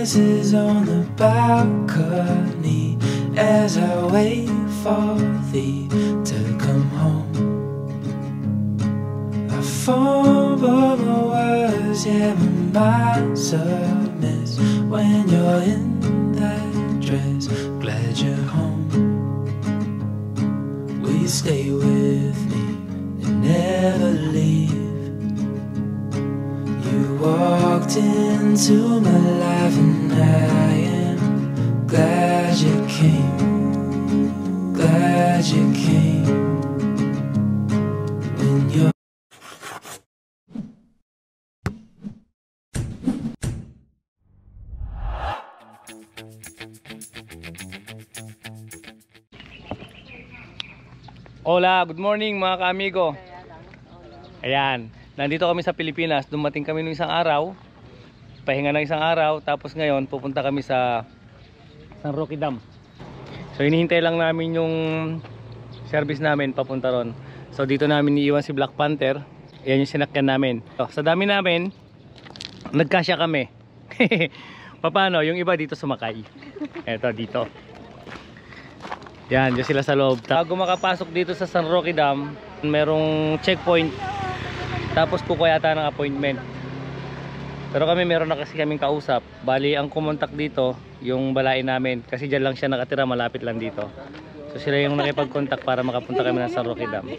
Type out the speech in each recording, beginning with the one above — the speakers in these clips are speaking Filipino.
kisses on the balcony as I wait for thee to come home. I fumble my words, yeah, my mind's a mess when you're in that dress. Glad you're home. Will you stay with me and never leave? You walked into my life and I am glad you came. Glad you came. When you're Hola, good morning mga ka-amigo. Ayan, nandito kami sa Pilipinas. Dumating kami nung isang araw, pahinga ng isang araw. Tapos ngayon pupunta kami sa San Roque Dam. So hinihintay lang namin yung service namin papunta ron. So dito namin iiwan si Black Panther. Ayan yung sinakyan namin. So, sa dami namin, nagkasya kami. Paano? Yung iba dito sumakay. Eto dito. Yan, dyan sila sa loob. Bago makapasok dito sa San Roque Dam, merong checkpoint. Tapos kukuha yata ng appointment. Pero kami meron na kasi kaming kausap. Bali, ang kumontak dito, yung balain namin. Kasi dyan lang siya nakatira, malapit lang dito. So sila yung nakipag-contact para makapunta kami ng San Roque Dam.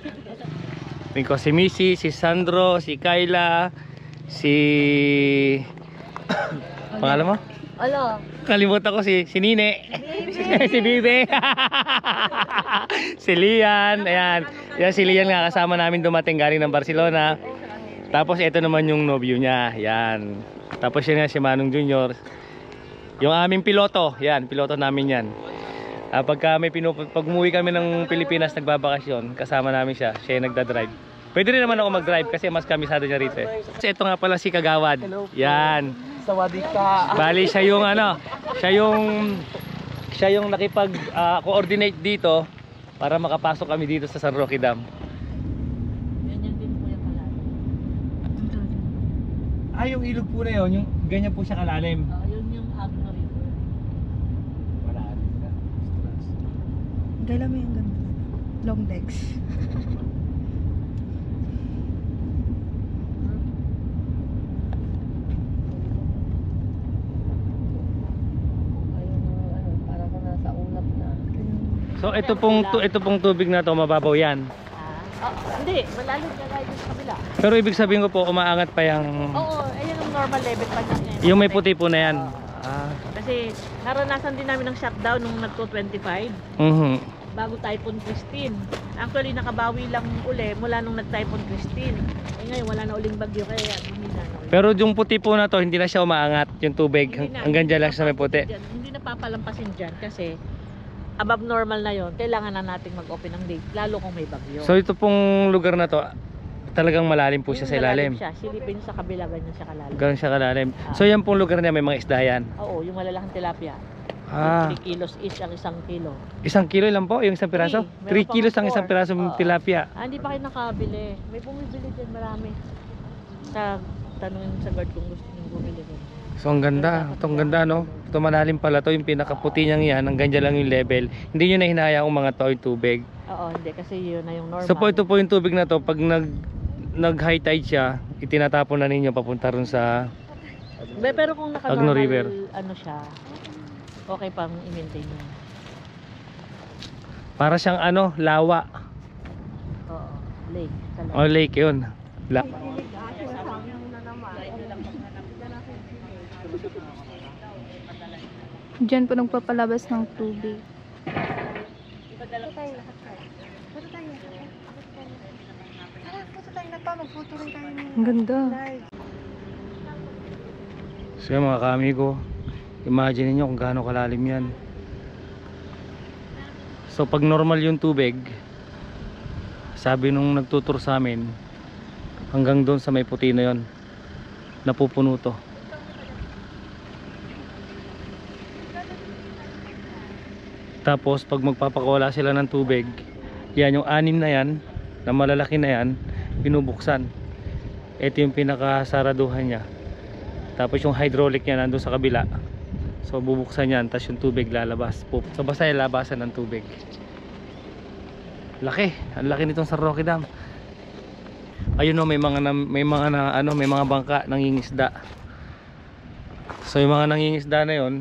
Tingko si Missy, si Sandro, si Kayla, si... Pangalan mo? Alo. Kalimutan ko si Nine. Si Bibe. Si Lian. Ayan. Yan si Lian nga kasama namin dumating galing ng Barcelona. Tapos ito naman yung nobyo niya. Yan. Tapos yun nga si Manong Junior. Yung aming piloto. Yan. Piloto namin yan. Pag umuwi kami ng Pilipinas nagbabakasyon, kasama namin siya. Siya yung nagdadrive. Pwede rin naman ako mag-drive kasi mas kamisado niya rito eh. Kasi ito nga pala si Kagawad. Yan. Sawadika. Bali siya yung ano, siya yung nakipag-coordinate dito para makapasok kami dito sa San Roque Dam. Ganyan din po yung kalalim. Yung ilog po na yun, yung ganyan po siya kalalim. Yun yung Agno River. Wala rin na. Gala mo yung ganda. Long legs. Parang ko nasa ulap na. So ito pong tubig na to mababaw yan. Hindi, malalim na tayo sa kabila. Pero ibig sabihin ko po umaangat pa yung Oo, ayan ang normal level pa niya. yung may puti po na yan. Kasi naranasan din namin ng shutdown nung nagto-25 bago Typhoon Christine. Actually nakabawi lang uli mula nung nag-Typhoon Christine. Ngayon wala na uling bagyo kaya humina na ulit. Pero yung puti po na to hindi na siya umaangat yung tubig. Hanggang dyan lang siya may puti. Hindi na papalampasin dyan kasi above normal na yon. Kailangan na nating mag-open ng gate lalo kung may bagyo. So ito pong lugar na to talagang malalim po siya sa ilalim. Siya. Silipin sa kabila ganyan siya kalalim. Ganun siya kalalim. So yan pong lugar niya may mga isda yan. Oo, yung malalakang tilapia. 3 kilos each ang 1 kilo. 1 kilo lang po yung isang piraso? 3 kilos ang isang piraso ng tilapia. Hindi pa kayo nakabili. May bumibili dyan marami. Tanungin sa guard kung gusto nyo bumili dyan. So ang ganda. Itong ganda no. Ito malalim pala to. Yung pinakaputi niyang yan. Hanggang dyan lang yung level. Hindi nyo na hinahayaan kung mga tao yung tubig. Oo, hindi. Kasi yun na yung normal. So po ito po yung tubig na to. Pag nag high tide siya, itinatapon na ninyo papunta rin sa pero kung Agno naka-normal River. ano siya, okay pang i-maintain yun. para siyang ano, lawa. Oo, lake. O lake yun. Diyan po nagpapalabas ng tubig. Ang ganda. So yan mga ka-amigo, imagine niyo kung gaano kalalim yan. So pag normal yung tubig, sabi nung nagtutur sa amin, hanggang doon sa may puti na yon, napupuno to. Tapos pag magpapakawala sila ng tubig, yan yung 6 na yan, na malalaki na yan, binubuksan. Ito yung pinakasaraduhan niya. Tapos yung hydraulic niya nandun sa kabila, So bubuksan yan, tapos yung tubig lalabas. So basta yung labasan ng tubig. Laki, ang laki nitong San Roque Dam. Ayun o, may mga bangka nangingisda. So yung mga nangingisda na yon,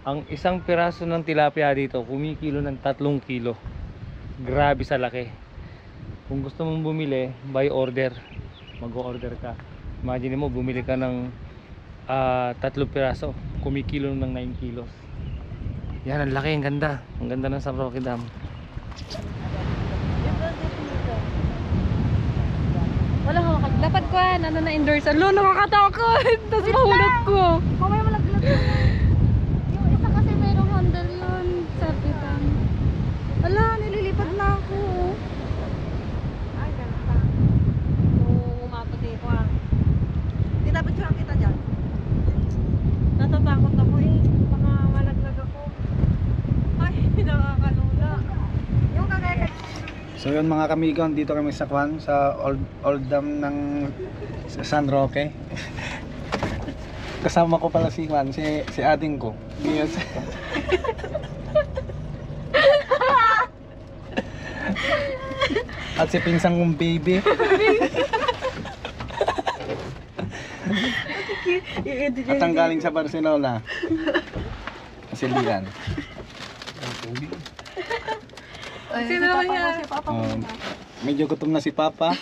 ang isang piraso ng tilapia dito kumikilo ng 3 kilo. Grabe sa laki. Kung gusto mong bumili, by order, mag-order ka. Imagine mo, bumili ka ng 3 piraso, kumikilo ng 9 kilos. Yan, ang laki, ang ganda. Ang ganda ng San Roque Dam. Walang hawakan. Dapat ko na-endorse. Alo, nakakatakot. Tapos mahulog ko. Mamaya malaglag yun. Yung isa kasi merong handle yun. Sabi ka. Ala, nililipad na ako. Ay, ganda. Umabot dito ah. Hindi dapat siya kita dyan. Natatakot ako eh. Baka malaglag ako. Ay, nakakalula. Yung kagaya. So yun mga kamigon, dito kami sa Kwan, sa old dam ng San Roque. Kasama ko pala si Kwan, si ating ko. Yes. At si pinsang kong baby. At ang galing sa Barcelona. Si Lian. Sino naman yan? Medyo gutom na si Papa.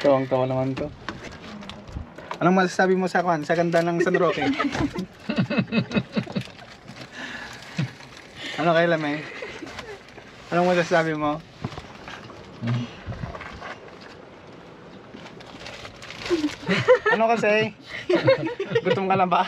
Tawang-tawa naman to. Anong masasabi mo sa Kwan? Sa ganda ng San Roque? Ano kay Lamay? Anong masasabi mo? Ano kasi? Gutom ka na ba?